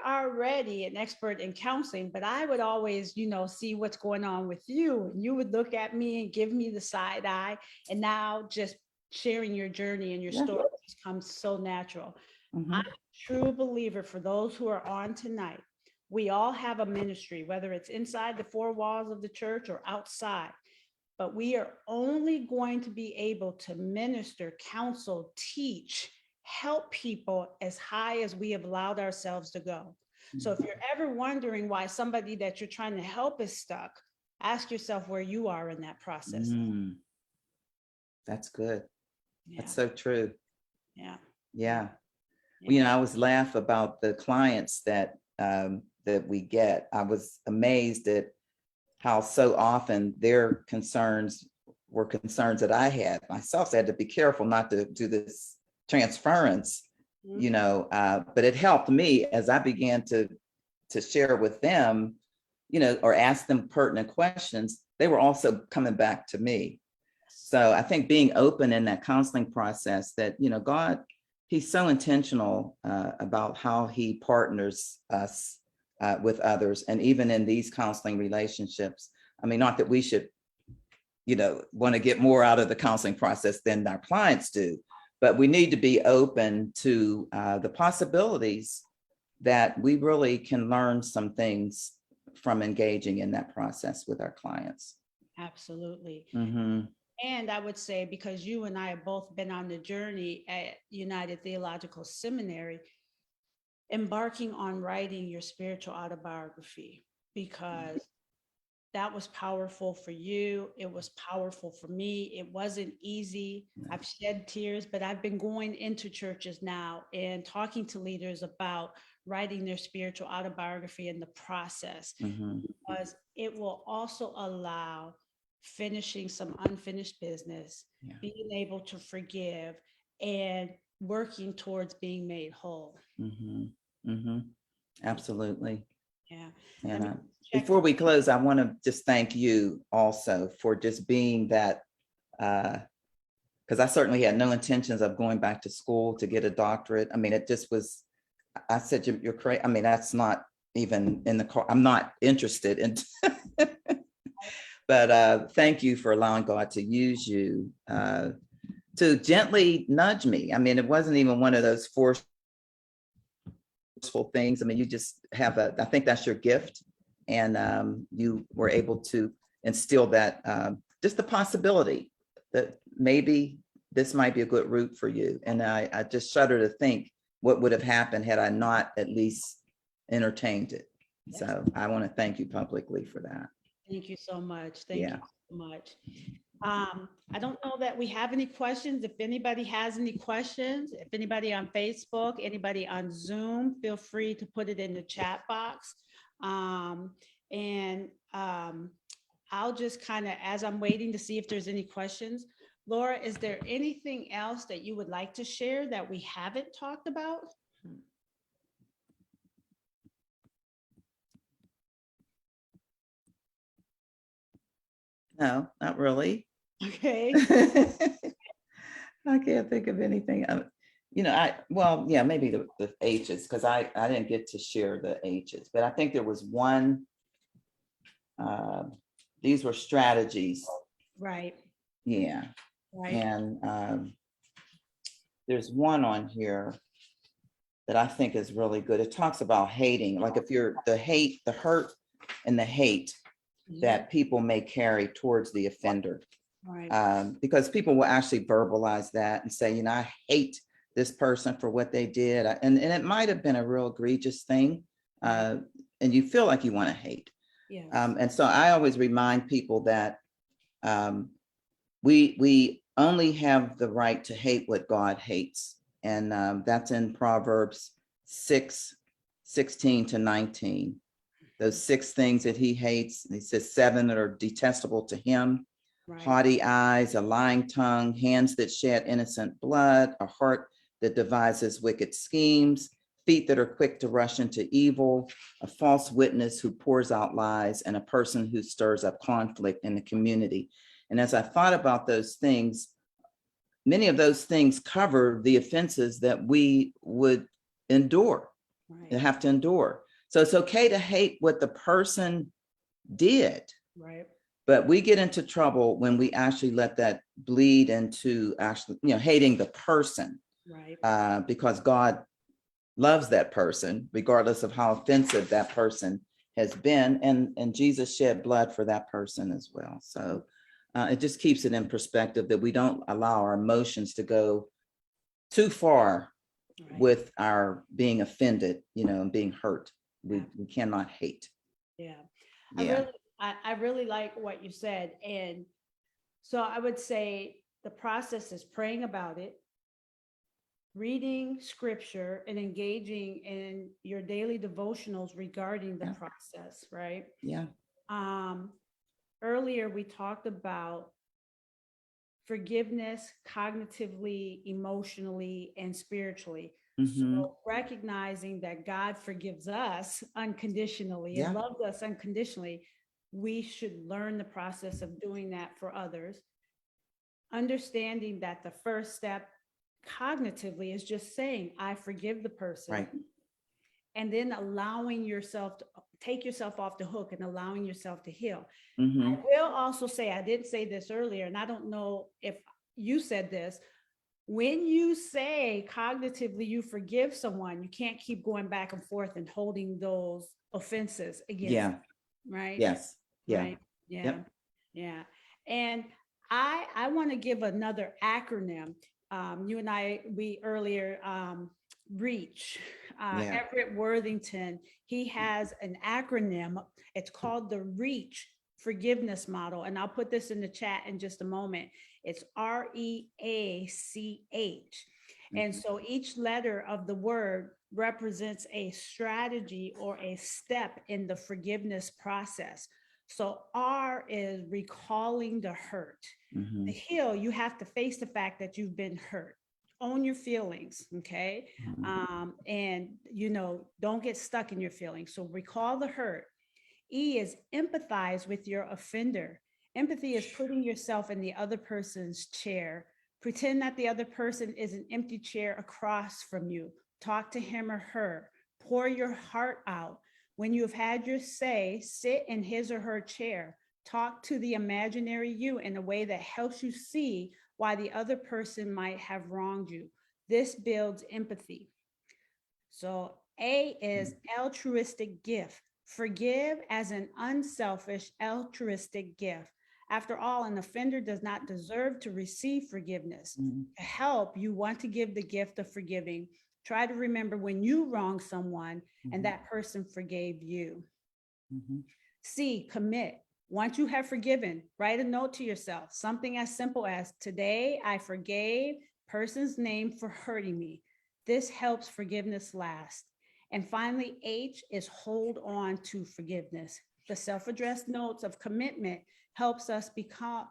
already an expert in counseling, but I would always, see what's going on with you. And you would look at me and give me the side eye. And now just sharing your journey and your story just comes so natural. I'm a true believer for those who are on tonight. We all have a ministry, whether it's inside the four walls of the church or outside, but we are only going to be able to minister, counsel, teach, help people as high as we have allowed ourselves to go. So if you're ever wondering why somebody that you're trying to help is stuck, ask yourself where you are in that process. That's good. That's so true. Yeah. Well, I always laugh about the clients that we get. I was amazed at how so often their concerns were concerns that I had myself. So I had to be careful not to do this transference, but it helped me as I began to share with them, or ask them pertinent questions. They were also coming back to me. So I think being open in that counseling process, that, God, he's so intentional about how he partners us with others. And even in these counseling relationships, I mean, not that we should, want to get more out of the counseling process than our clients do, but we need to be open to the possibilities that we really can learn some things from engaging in that process with our clients. Absolutely. Mm-hmm. And I would say, because you and I have both been on the journey at United Theological Seminary, embarking on writing your spiritual autobiography, because that was powerful for you. It was powerful for me. It wasn't easy. I've shed tears, but I've been going into churches now and talking to leaders about writing their spiritual autobiography in the process, because it will also allow finishing some unfinished business, being able to forgive, and working towards being made whole. Absolutely. Yeah. And before we close, I want to just thank you also for just being that, because I certainly had no intentions of going back to school to get a doctorate. I mean, it just was, I said, you're crazy. I mean, that's not even in the car. I'm not interested in, but thank you for allowing God to use you to gently nudge me. I mean, it wasn't even one of those forceful things. I mean, you just have I think that's your gift. And you were able to instill that, just the possibility that maybe this might be a good route for you. And I just shudder to think what would have happened had I not at least entertained it. Yes. So I want to thank you publicly for that. Thank you so much. Thank you so much. I don't know that we have any questions. If anybody has any questions, if anybody on Facebook, anybody on Zoom, feel free to put it in the chat box. I'll just kind of, as I'm waiting to see if there's any questions, Laura, is there anything else that you would like to share that we haven't talked about? No, not really. Okay. I can't think of anything. Maybe the H's, because I didn't get to share the H's, but I think there was one, these were strategies. Right. Yeah. Right. And there's one on here that I think is really good. It talks about hating, like if you're the hurt and the hate that people may carry towards the offender. Right. Because people will actually verbalize that and say, I hate this person for what they did. And it might have been a real egregious thing. And you feel like you want to hate. Yes. And so I always remind people that we only have the right to hate what God hates. And that's in Proverbs 6:16-19. Those 6 things that he hates. He says 7 that are detestable to him. Right. Haughty eyes, a lying tongue, hands that shed innocent blood, a heart that devises wicked schemes, feet that are quick to rush into evil, a false witness who pours out lies, and a person who stirs up conflict in the community. And as I thought about those things, many of those things cover the offenses that we would endure, have to endure. So it's okay to hate what the person did. Right. But we get into trouble when we actually let that bleed into actually, hating the person. Right. Because God loves that person, regardless of how offensive that person has been. And Jesus shed blood for that person as well. So it just keeps it in perspective that we don't allow our emotions to go too far. Right. With our being offended, and being hurt. We cannot hate. Yeah. I really like what you said. And so I would say the process is praying about it, reading scripture, and engaging in your daily devotionals regarding the process, right? Yeah. Earlier we talked about forgiveness cognitively, emotionally, and spiritually. Mhm. So recognizing that God forgives us unconditionally and Yeah. loves us unconditionally, we should learn the process of doing that for others. Understanding that the first step cognitively is just saying, I forgive the person. Right. And then allowing yourself to take yourself off the hook and allowing yourself to heal. Mhm. I will also say, I did say this earlier, and I don't know if you said this. When you say cognitively you forgive someone, you can't keep going back and forth and holding those offenses against Yeah. them, right? Yes. Yeah. Right. Yeah. Yep. Yeah. And I want to give another acronym. You and I, we earlier, reach, Yeah. Everett Worthington, he has an acronym. It's called the Reach Forgiveness Model. And I'll put this in the chat in just a moment. It's REACH. And so each letter of the word represents a strategy or a step in the forgiveness process. So R is recalling the hurt. Mhm. The heal, you have to face the fact that you've been hurt. Own your feelings, okay? Mhm. And don't get stuck in your feelings. So recall the hurt. E is empathize with your offender. Empathy is putting yourself in the other person's chair. Pretend that the other person is an empty chair across from you. Talk to him or her. Pour your heart out. When you have had your say, sit in his or her chair. Talk to the imaginary you in a way that helps you see why the other person might have wronged you. This builds empathy. So A is altruistic gift. Forgive as an unselfish, altruistic gift. After all, an offender does not deserve to receive forgiveness. Mhm. To help, you want to give the gift of forgiving. Try to remember when you wronged someone and Mhm. that person forgave you. Mhm. C, commit. Once you have forgiven, write a note to yourself, something as simple as, today I forgave person's name for hurting me. This helps forgiveness last. And finally, H is hold on to forgiveness. The self-addressed notes of commitment helps us because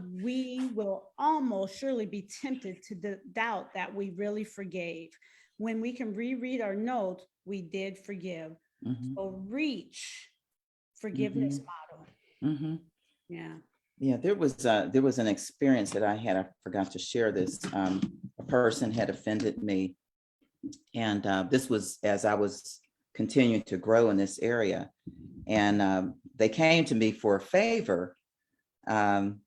we will almost surely be tempted to doubt that we really forgave. When we can reread our notes, we did forgive. Mhm. So reach forgiveness Mhm. model. Mhm. Yeah. Yeah, there was an experience that I had. I forgot to share this. A person had offended me, and this was as I was continuing to grow in this area. And they came to me for a favor. Um,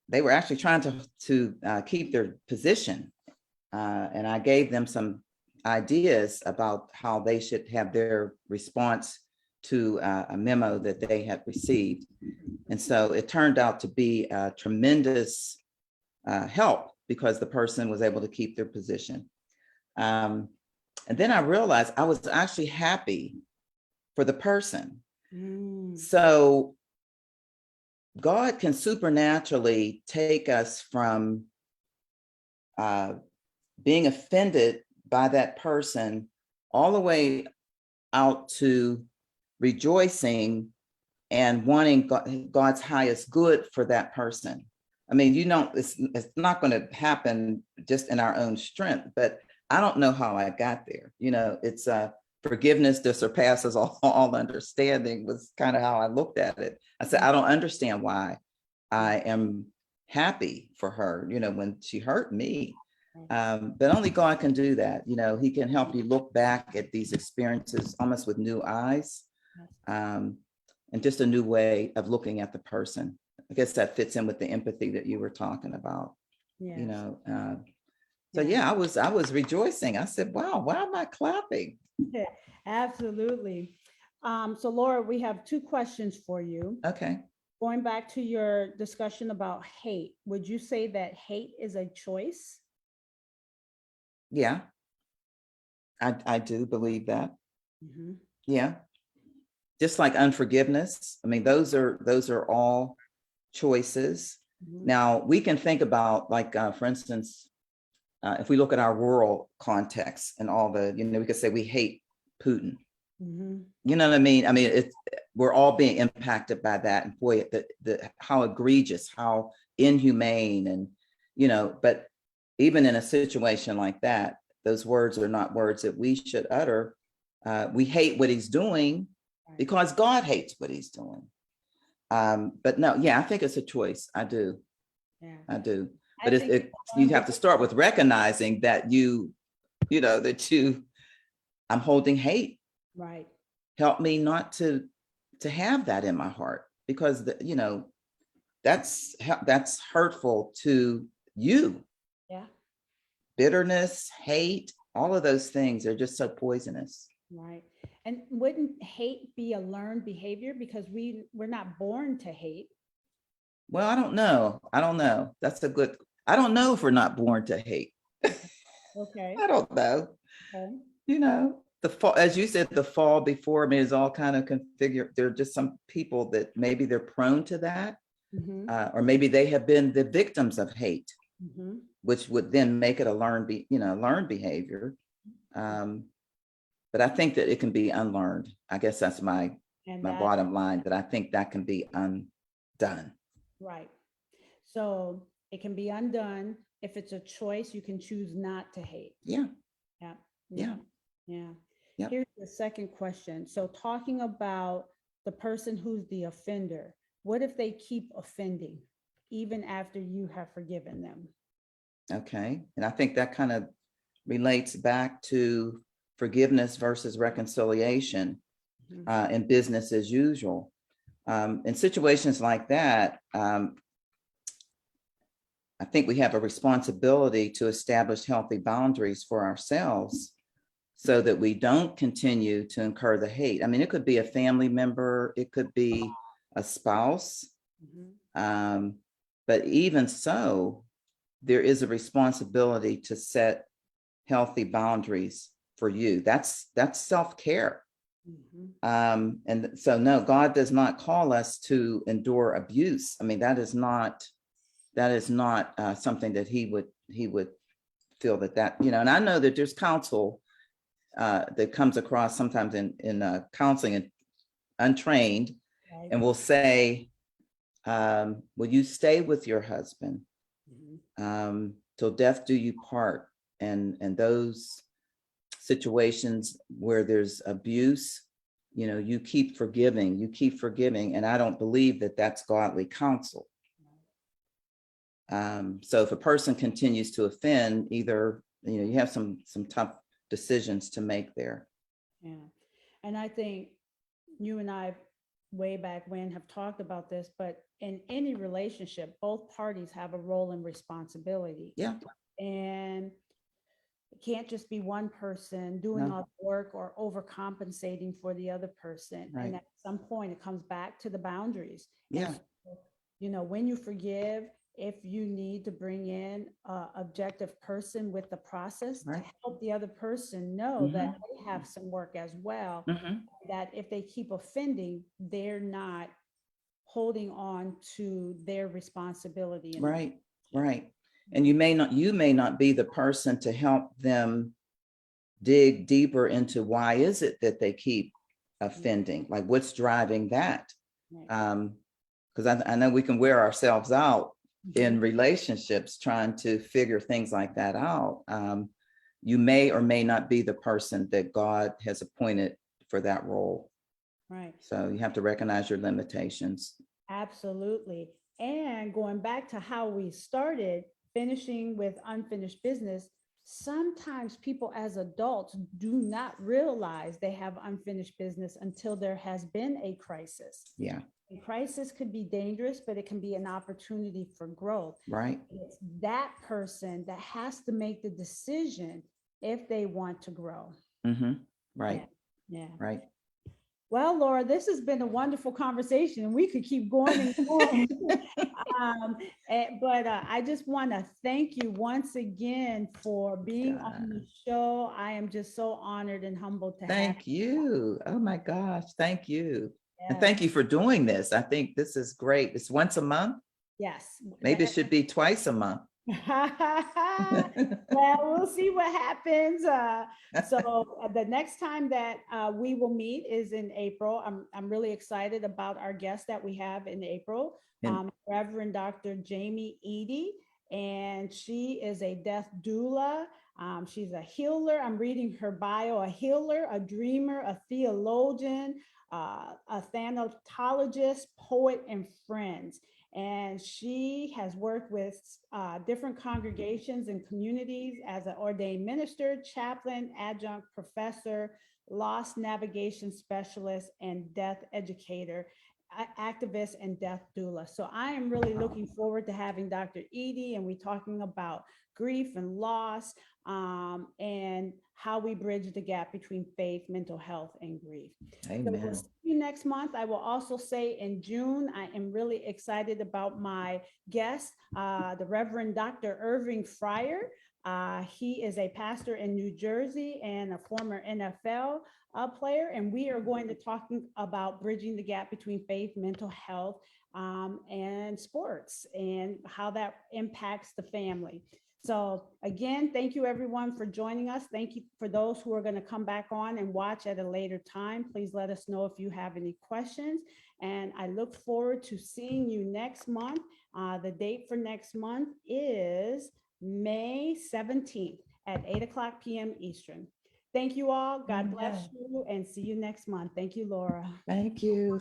they were actually trying to keep their position, and I gave them some ideas about how they should have their response to a memo that they had received. And so it turned out to be a tremendous help because the person was able to keep their position. And then I realized I was actually happy for the person. Mm. So God can supernaturally take us from being offended by that person all the way out to rejoicing and wanting God's highest good for that person. I mean, it's not going to happen just in our own strength, but I don't know how I got there. It's forgiveness that surpasses all understanding was kind of how I looked at it. I said, I don't understand why I am happy for her, when she hurt me. But only God can do that. He can help you look back at these experiences almost with new eyes. And just a new way of looking at the person. I guess that fits in with the empathy that you were talking about. Yes. So yeah, I was rejoicing. I said, wow, why am I clapping? Yeah, absolutely. So Laura, we have two questions for you. Okay. Going back to your discussion about hate, would you say that hate is a choice? Yeah, I do believe that. Mhm. Yeah. Just like unforgiveness. I mean, those are all choices. Mhm. Now we can think about, like, for instance, if we look at our rural context and all we could say we hate Putin. Mhm. You know what I mean? I mean, we're all being impacted by that. And boy, how egregious, how inhumane, and, but even in a situation like that, those words are not words that we should utter. We hate what he's doing Right. because God hates what he's doing. But no, yeah, I think it's a choice. I do. Yeah. I do. I But think you have to start with recognizing that I'm holding hate. right. Help me not to have that in my heart, because that's hurtful to you. Yeah. Bitterness, hate, all of those things are just so poisonous. Right. And wouldn't hate be a learned behavior, because we're not born to hate? Well, I don't know. I don't know if we're not born to hate. Okay. I don't know. Okay. The fall, as you said, the fall before me is all kind of configured. There are just some people that maybe they're prone to that, Mhm. or maybe they have been the victims of hate, Mhm. which would then make it a learned behavior. But I think that it can be unlearned. I guess that's my And my that, bottom line, that I think that can be undone. right. So it can be undone. If it's a choice, you can choose not to hate. Yeah. Yeah. Yeah. Yeah. Yep. Here's the second question. So talking about the person who's the offender, what if they keep offending even after you have forgiven them? Okay. And I think that kind of relates back to forgiveness versus reconciliation Mhm. in business as usual. In situations like that, I think we have a responsibility to establish healthy boundaries for ourselves so that we don't continue to incur the hate. I mean, it could be a family member, it could be a spouse, Mhm. but even so, there is a responsibility to set healthy boundaries for you. That's self-care. Mhm. And so, no, God does not call us to endure abuse. I mean, that is not something that he would feel that. And I know that there's counsel that comes across sometimes in counseling, and untrained, Right. and will say, will you stay with your husband Mhm. till death do you part? And those situations where there's abuse, you keep forgiving, and I don't believe that that's godly counsel. So if a person continues to offend, either you have some tough decisions to make there. Yeah. And I think you and I, way back when, have talked about this, but in any relationship, both parties have a role and responsibility. Yeah. And it can't just be one person doing No. all the work or overcompensating for the other person. Right. And at some point, it comes back to the boundaries. Yeah. And so, when you forgive, if you need to bring in an objective person with the process Right. to help the other person know that they have some work as well, that if they keep offending, they're not holding on to their responsibility. Right. Right. And you may not be the person to help them dig deeper into why is it that they keep offending, like what's driving that. Right. Because I know we can wear ourselves out in relationships trying to figure things like that out. You may or may not be the person that God has appointed for that role. Right. So you have to recognize your limitations. Absolutely. And going back to how we started, finishing with unfinished business, sometimes people as adults do not realize they have unfinished business until there has been a crisis. Yeah. A crisis could be dangerous, but it can be an opportunity for growth. Right. It's that person that has to make the decision if they want to grow. Right. Yeah. Right. Well, Laura, this has been a wonderful conversation, and we could keep going and going. But I just want to thank you once again for being on the show. I am just so honored and humbled to have you. Thank you. Oh my gosh. Thank you. And Yes. thank you for doing this. I think this is great. It's once a month. Yes. Maybe it should be twice a month. Well, we'll see what happens. So the next time that we will meet is in April. I'm really excited about our guest that we have in April, And Reverend Dr. Jamie Eady, and she is a death doula. She's a healer. I'm reading her bio: a healer, a dreamer, a theologian, a thanatologist, poet, and friends. And she has worked with different congregations and communities as an ordained minister, chaplain, adjunct professor, loss navigation specialist, and death educator, activist, and death doula. So I am really looking forward to having Dr. Eady, and we're talking about grief and loss, and how we bridge the gap between faith, mental health, and grief. So we'll amen. see you next month. I will also say in June, I am really excited about my guest, the Reverend Dr. Irving Fryer. He is a pastor in New Jersey and a former NFL player, and we are going to talk about bridging the gap between faith, mental health, and sports, and how that impacts the family. So again, thank you everyone for joining us. Thank you for those who are going to come back on and watch at a later time. Please let us know if you have any questions. And I look forward to seeing you next month. The date for next month is May 17th at 8:00 p.m. Eastern. Thank you all. God bless you, and see you next month. Thank you, Laura. Thank you.